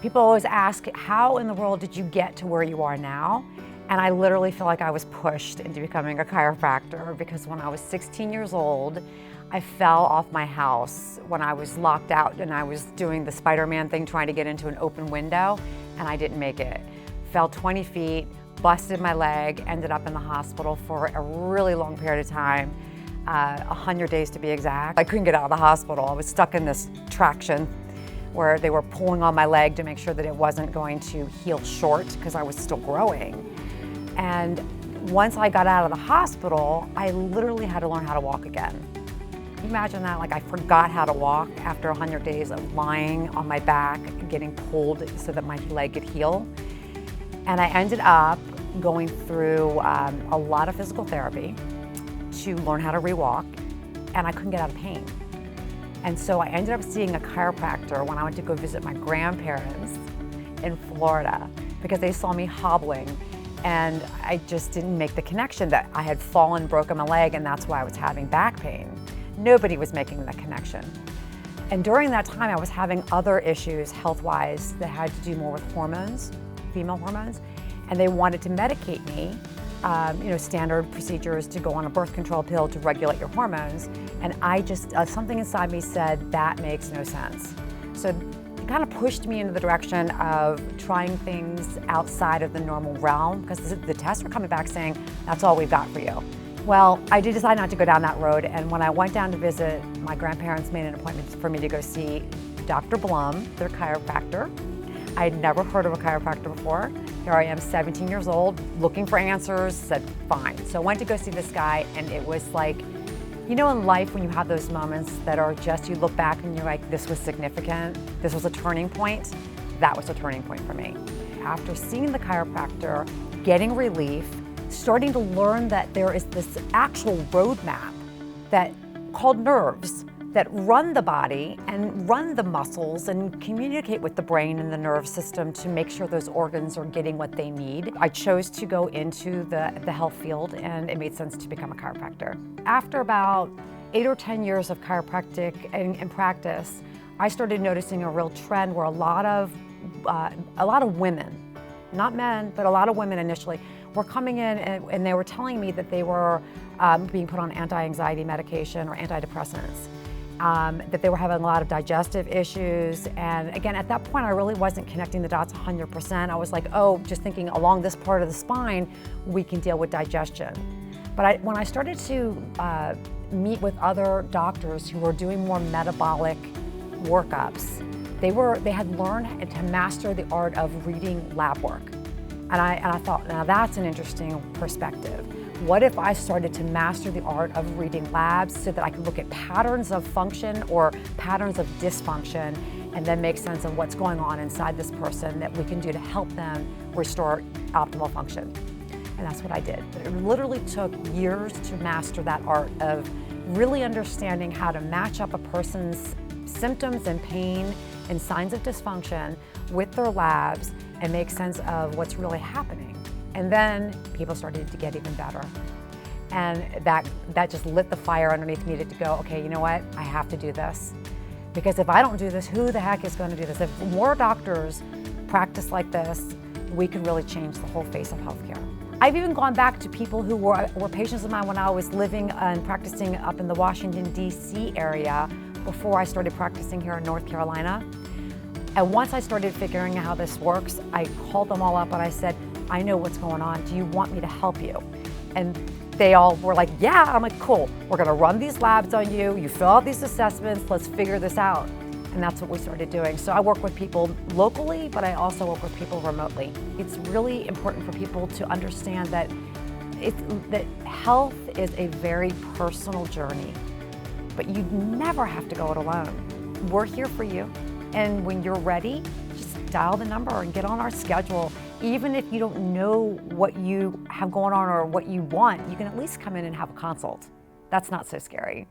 People always ask, how in the world did you get to where you are now? And I literally feel like I was pushed into becoming a chiropractor because when I was 16 years old, I fell off my house when I was locked out and I was doing the Spider-Man thing trying to get into an open window, and I didn't make it. Fell 20 feet, busted my leg, ended up in the hospital for a really long period of time, 100 days to be exact. I couldn't get out of the hospital. I was stuck in this traction where they were pulling on my leg to make sure that it wasn't going to heal short because I was still growing. And once I got out of the hospital, I literally had to learn how to walk again. Can you imagine that? Like I forgot how to walk after 100 days of lying on my back, getting pulled so that my leg could heal. And I ended up going through a lot of physical therapy to learn how to re-walk, and I couldn't get out of pain. And so I ended up seeing a chiropractor when I went to go visit my grandparents in Florida because they saw me hobbling, and I just didn't make the connection that I had fallen, broken my leg, and that's why I was having back pain. Nobody was making that connection. And during that time, I was having other issues health-wise that had to do more with hormones, female hormones, and they wanted to medicate me, standard procedures to go on a birth control pill to regulate your hormones. And I just, something inside me said, that makes no sense. So it kind of pushed me into the direction of trying things outside of the normal realm because the tests were coming back saying, that's all we've got for you. Well, I did decide not to go down that road, and when I went down to visit, my grandparents made an appointment for me to go see Dr. Blum, their chiropractor. I had never heard of a chiropractor before. Here I am, 17 years old, looking for answers, said fine. So I went to go see this guy, and it was like, you know in life when you have those moments that are just, you look back and you're like, this was significant, this was a turning point? That was a turning point for me. After seeing the chiropractor, getting relief, starting to learn that there is this actual roadmap that called nerves that run the body and run the muscles and communicate with the brain and the nerve system to make sure those organs are getting what they need. I chose to go into the health field, and it made sense to become a chiropractor. After about 8 or 10 years of chiropractic and practice, I started noticing a real trend where a lot of women, not men, but a lot of women initially, were coming in and they were telling me that they were being put on anti-anxiety medication or antidepressants. That they were having a lot of digestive issues. And again, at that point, I really wasn't connecting the dots 100%. I was like, oh, just thinking along this part of the spine, we can deal with digestion. But when I started to meet with other doctors who were doing more metabolic workups, they had learned to master the art of reading lab work. And I thought, now that's an interesting perspective. What if I started to master the art of reading labs so that I could look at patterns of function or patterns of dysfunction and then make sense of what's going on inside this person that we can do to help them restore optimal function. And that's what I did. But it literally took years to master that art of really understanding how to match up a person's symptoms and pain and signs of dysfunction with their labs and make sense of what's really happening. And then people started to get even better. And that just lit the fire underneath me to go, okay, you know what? I have to do this. Because if I don't do this, who the heck is going to do this? If more doctors practice like this, we can really change the whole face of healthcare. I've even gone back to people who were patients of mine when I was living and practicing up in the Washington, D.C. area before I started practicing here in North Carolina. And once I started figuring out how this works, I called them all up and I said, I know what's going on. Do you want me to help you? And they all were like, yeah. I'm like, cool. We're going to run these labs on you. You fill out these assessments. Let's figure this out. And that's what we started doing. So I work with people locally, but I also work with people remotely. It's really important for people to understand that health is a very personal journey, but you never have to go it alone. We're here for you. And when you're ready, just dial the number and get on our schedule. Even if you don't know what you have going on or what you want, you can at least come in and have a consult. That's not so scary.